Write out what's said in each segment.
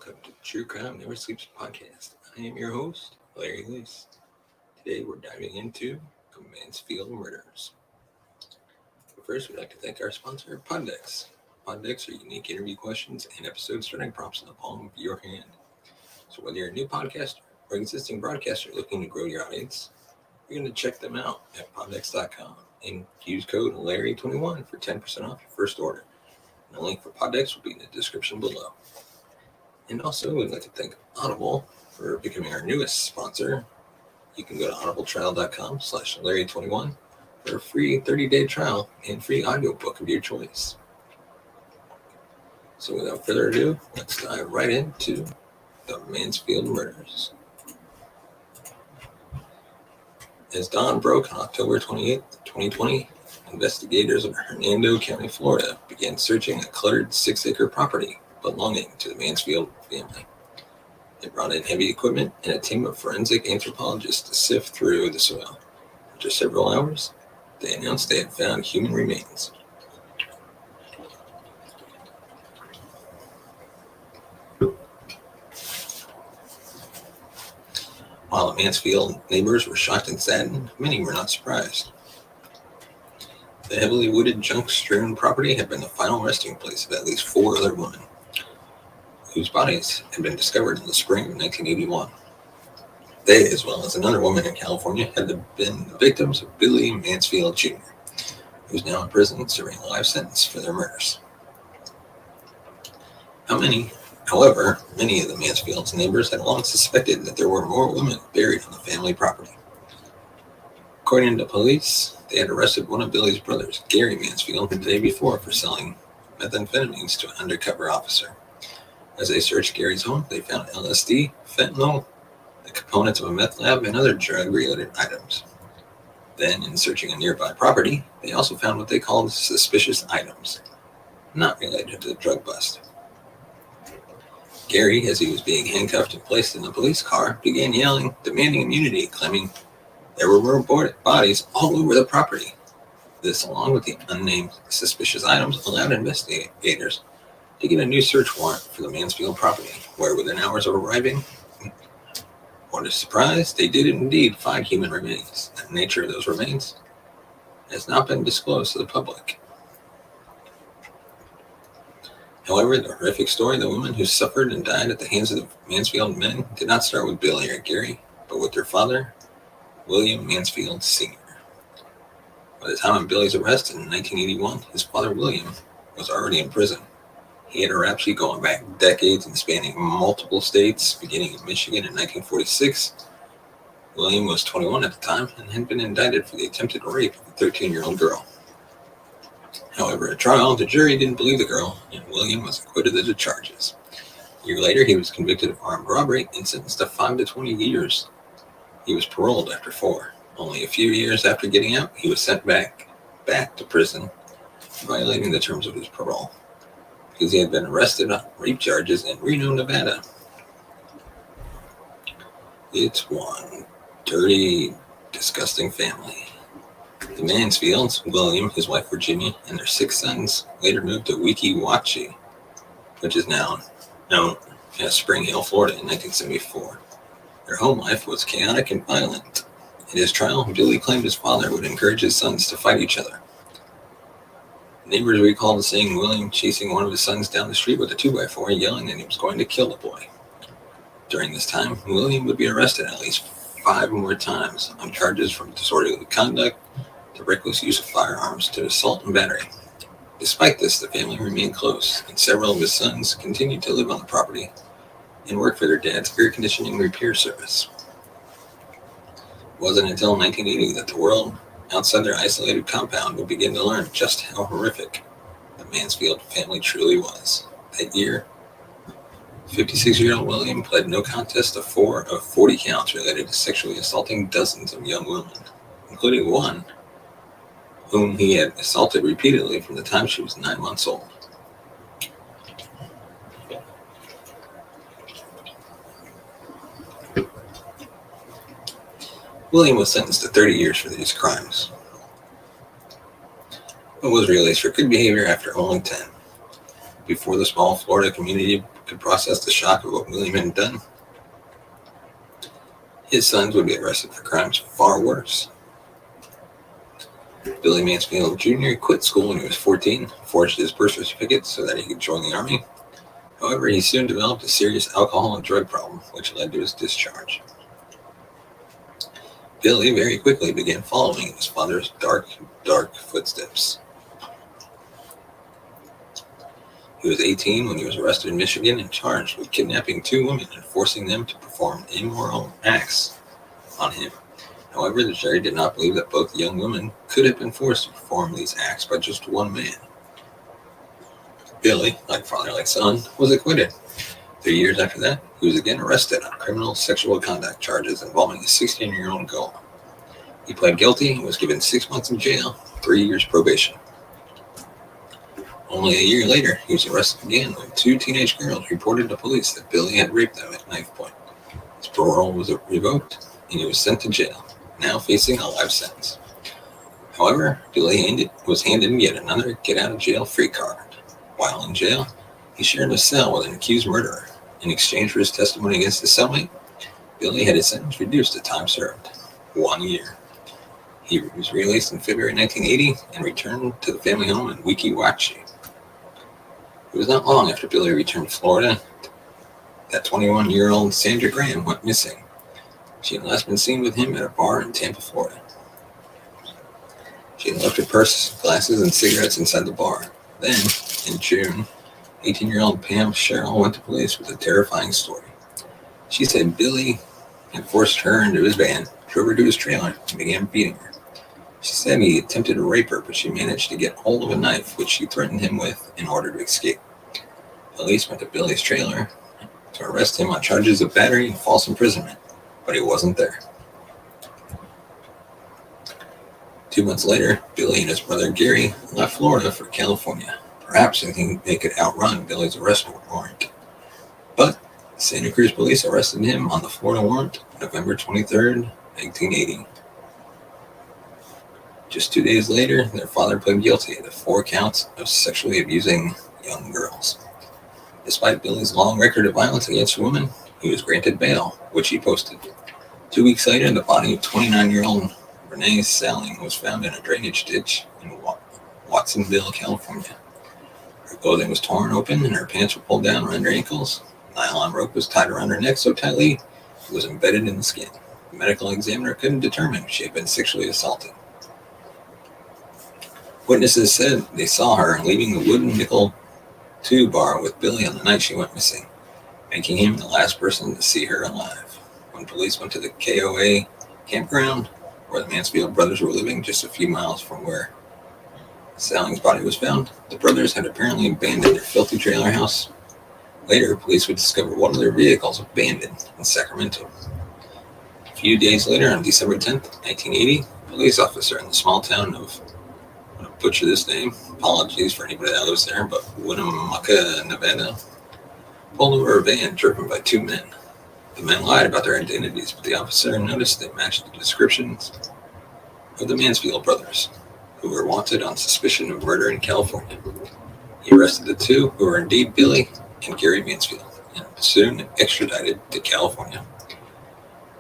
welcome to True Crime Never Sleeps podcast. I am your host, Larry Lease. Today we're diving into the Mansfield Murders. But first, we'd like to thank our sponsor, Poddex. Poddex are unique interview questions and episode starting prompts in the palm of your hand. So whether you're a new podcaster or existing broadcaster looking to grow your audience, you're going to check them out at poddex.com and use code Larry21 for 10% off your first order. And the link for Poddex will be in the description below. And also, we'd like to thank Audible for becoming our newest sponsor. You can go to audibletrial.com/Larry21 for a free 30-day trial and free audiobook of your choice. So without further ado, let's dive right into the Mansfield Murders. As dawn broke on October 28, 2020, investigators of Hernando County, Florida began searching a cluttered 6-acre property belonging to the Mansfield family. They brought in heavy equipment and a team of forensic anthropologists to sift through the soil. After several hours, they announced they had found human remains. While the Mansfield neighbors were shocked and saddened, many were not surprised. The heavily wooded, junk-strewn property had been the final resting place of at least 4 other women, whose bodies had been discovered in the spring of 1981. They, as well as another woman in California, had been the victims of Billy Mansfield Jr., who is now in prison serving a life sentence for their murders. However, many of the Mansfield's neighbors had long suspected that there were more women buried on the family property. According to police, they had arrested one of Billy's brothers, Gary Mansfield, the day before for selling methamphetamines to an undercover officer. As they searched Gary's home, they found LSD, fentanyl, the components of a meth lab, and other drug-related items. Then, in searching a nearby property, they also found what they called suspicious items, not related to the drug bust. Gary, as he was being handcuffed and placed in the police car, began yelling, demanding immunity, claiming there were more bodies all over the property. This, along with the unnamed suspicious items, allowed investigators to get a new search warrant for the Mansfield property, where within hours of arriving, what a surprise, they did indeed find human remains. The nature of those remains has not been disclosed to the public. However, the horrific story of the women who suffered and died at the hands of the Mansfield men did not start with Billy or Gary, but with their father, William Mansfield Sr. By the time of Billy's arrest in 1981, his father, William, was already in prison. He had a rap sheet going back decades and spanning multiple states, beginning in Michigan in 1946. William was 21 at the time and had been indicted for the attempted rape of a 13-year-old girl. However, at trial, the jury didn't believe the girl, and William was acquitted of the charges. A year later, he was convicted of armed robbery and sentenced to 5 to 20 years. He was paroled after 4. Only a few years after getting out, he was sent back to prison, violating the terms of his parole, because he had been arrested on rape charges in Reno, Nevada. It's one dirty, disgusting family. The Mansfields, William, his wife Virginia, and their 6 sons later moved to Weeki Wachee, which is now known as Spring Hill, Florida, in 1974. Their home life was chaotic and violent. In his trial, Billy claimed his father would encourage his sons to fight each other. Neighbors recalled seeing William chasing one of his sons down the street with a 2x4, yelling that he was going to kill the boy. During this time, William would be arrested at least 5 more times on charges from disorderly conduct to reckless use of firearms to assault and battery. Despite this, the family remained close, and several of his sons continued to live on the property and work for their dad's air conditioning repair service. It wasn't until 1980 that the world outside their isolated compound would begin to learn just how horrific the Mansfield family truly was. That year, 56-year-old William pled no contest to 4 of 40 counts related to sexually assaulting dozens of young women, including one whom he had assaulted repeatedly from the time she was 9 months old. William was sentenced to 30 years for these crimes, but was released for good behavior after only 10. before the small Florida community could process the shock of what William had done, his sons would be arrested for crimes far worse. Billy Mansfield Jr. quit school when he was 14, forged his birth certificate so that he could join the Army. However, he soon developed a serious alcohol and drug problem, which led to his discharge. Billy very quickly began following his father's dark footsteps. He was 18 when he was arrested in Michigan and charged with kidnapping 2 women and forcing them to perform immoral acts on him. However, the jury did not believe that both young women could have been forced to perform these acts by just one man. Billy, like father, like son, was acquitted. 3 years after that, he was again arrested on criminal sexual conduct charges involving a 16-year-old girl. He pled guilty and was given 6 months in jail, 3 years probation. Only a year later, he was arrested again when 2 teenage girls reported to police that Billy had raped them at knife point. His parole was revoked, and he was sent to jail, now facing a life sentence. However, Billy was handed yet another get-out-of-jail-free card. While in jail, he shared a cell with an accused murderer. In exchange for his testimony against his cellmate, Billy had his sentence reduced to time served, 1 year. He was released in February 1980 and returned to the family home in Weeki Wachee. It was not long after Billy returned to Florida that 21-year-old Sandra Graham went missing. She had last been seen with him at a bar in Tampa, Florida. She had left her purse, glasses, and cigarettes inside the bar. Then, in June, 18-year-old Pam Sherrill went to police with a terrifying story. She said Billy had forced her into his van, drove her to his trailer, and began beating her. She said he attempted to rape her, but she managed to get hold of a knife, which she threatened him with in order to escape. Police went to Billy's trailer to arrest him on charges of battery and false imprisonment, but he wasn't there. 2 months later, Billy and his brother Gary left Florida for California, perhaps thinking they could outrun Billy's arrest warrant. But Santa Cruz police arrested him on the Florida warrant November 23rd, 1980. Just 2 days later, their father pled guilty to 4 counts of sexually abusing young girls. Despite Billy's long record of violence against women, he was granted bail, which he posted. 2 weeks later, the body of 29-year-old Renee Salling was found in a drainage ditch in Watsonville, California. Her clothing was torn open and her pants were pulled down around her ankles. A nylon rope was tied around her neck so tightly it was embedded in the skin. The medical examiner couldn't determine if she had been sexually assaulted. Witnesses said they saw her leaving the wooden nickel tube bar with Billy on the night she went missing, making him the last person to see her alive. When police went to the KOA campground, where the Mansfield brothers were living, just a few miles from where Salling's body was found, the brothers had apparently abandoned their filthy trailer house. Later, police would discover one of their vehicles abandoned in Sacramento. A few days later, on December 10th, 1980, a police officer in the small town of, I'm going to butcher this name, apologies for anybody that lives there, but Winnemucca, Nevada, pulled over a van driven by 2 men. The men lied about their identities, but the officer noticed they matched the descriptions of the Mansfield brothers, who were wanted on suspicion of murder in California. He arrested the 2, who were indeed Billy and Gary Mansfield, and soon extradited to California.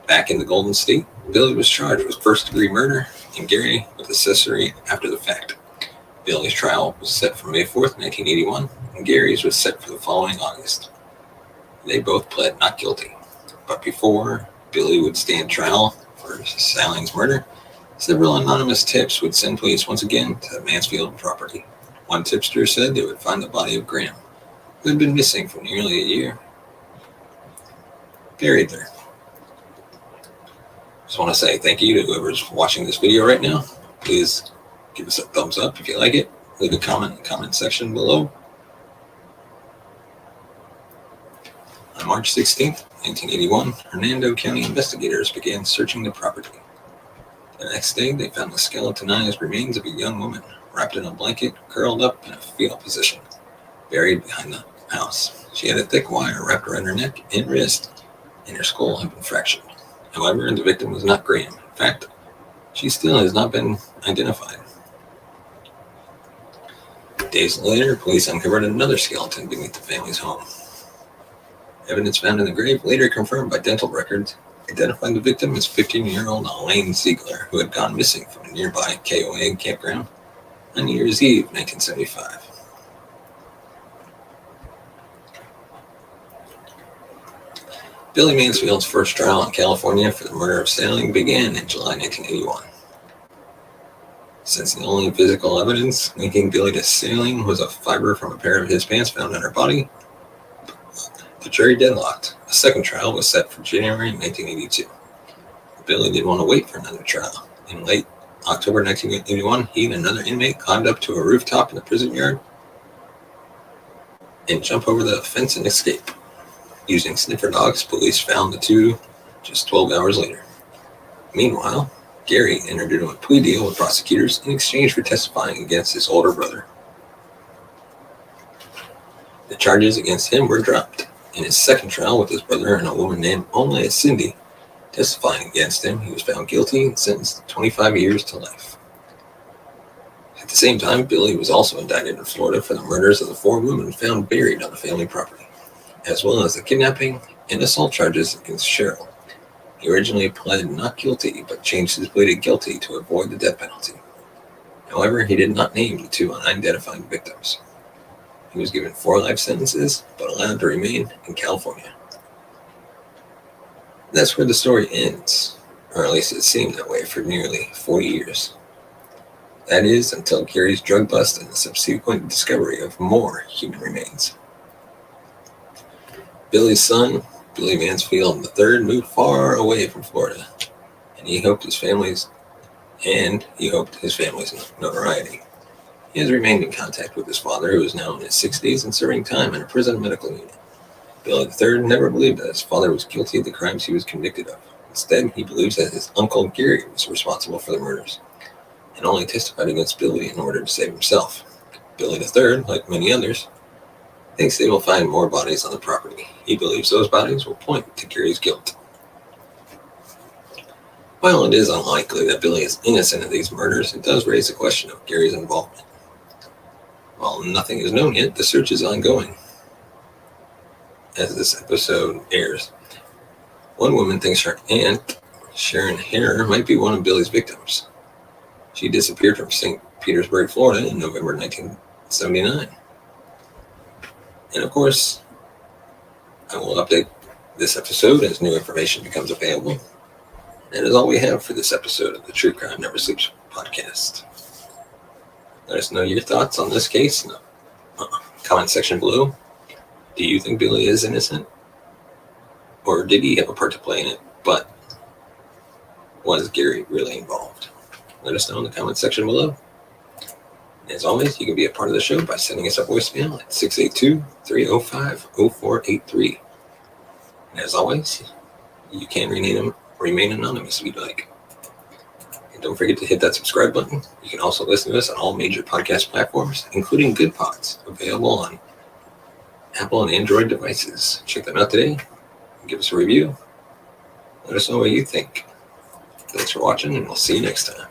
Back in the Golden State, Billy was charged with first-degree murder and Gary with accessory after the fact. Billy's trial was set for May 4th, 1981, and Gary's was set for the following August. They both pled not guilty. But before Billy would stand trial for Salling's murder, several anonymous tips would send police once again to the Mansfield property. One tipster said they would find the body of Graham, who had been missing for nearly a year, buried there. Just want to say thank you to whoever's watching this video right now. Please give us a thumbs up if you like it. Leave a comment in the comment section below. On March 16th, 1981, Hernando County investigators began searching the property. The next day, they found the skeletonized remains of a young woman, wrapped in a blanket, curled up in a fetal position, buried behind the house. She had a thick wire wrapped around her neck and wrist, and her skull had been fractured. However, the victim was not Graham. In fact, she still has not been identified. Days later, police uncovered another skeleton beneath the family's home. Evidence found in the grave, later confirmed by dental records, identified the victim as 15-year-old Elaine Ziegler, who had gone missing from a nearby KOA campground on New Year's Eve, 1975. Billy Mansfield's first trial in California for the murder of Sailing began in July 1981. Since the only physical evidence linking Billy to Sailing was a fiber from a pair of his pants found on her body, the jury deadlocked. A second trial was set for January 1982. Billy didn't want to wait for another trial. In late October 1981, he and another inmate climbed up to a rooftop in the prison yard and jumped over the fence and escaped. Using sniffer dogs, police found the two just 12 hours later. Meanwhile, Gary entered into a plea deal with prosecutors in exchange for testifying against his older brother. The charges against him were dropped. In his second trial with his brother and a woman named only Cindy testifying against him, he was found guilty and sentenced to 25 years to life. At the same time, Billy was also indicted in Florida for the murders of the 4 women found buried on the family property, as well as the kidnapping and assault charges against Cheryl. He originally pled not guilty, but changed his plea to guilty to avoid the death penalty. However, he did not name the 2 unidentified victims. He was given 4 life sentences, but allowed to remain in California. That's where the story ends, or at least it seemed that way for nearly 40 years. That is, until Gary's drug bust and the subsequent discovery of more human remains. Billy's son, Billy Mansfield III, moved far away from Florida, and he hoped his family's notoriety. He has remained in contact with his father, who is now in his 60s and serving time in a prison medical unit. Billy III never believed that his father was guilty of the crimes he was convicted of. Instead, he believes that his uncle Gary was responsible for the murders, and only testified against Billy in order to save himself. Billy III, like many others, thinks they will find more bodies on the property. He believes those bodies will point to Gary's guilt. While it is unlikely that Billy is innocent of these murders, it does raise the question of Gary's involvement. While nothing is known yet, the search is ongoing. As this episode airs, one woman thinks her aunt, Sharon Hare, might be one of Billy's victims. She disappeared from St. Petersburg, Florida in November 1979. And of course, I will update this episode as new information becomes available. And that is all we have for this episode of the True Crime Never Sleeps podcast. Let us know your thoughts on this case in the comment section below. Do you think Billy is innocent? Or did he have a part to play in it, but was Gary really involved? Let us know in the comment section below. As always, you can be a part of the show by sending us a voicemail at 682-305-0483. And as always, you can remain anonymous if you'd like. And don't forget to hit that subscribe button. You can also listen to us on all major podcast platforms, including Good Pods, available on Apple and Android devices. Check them out today. Give us a review. Let us know what you think. Thanks for watching, and we'll see you next time.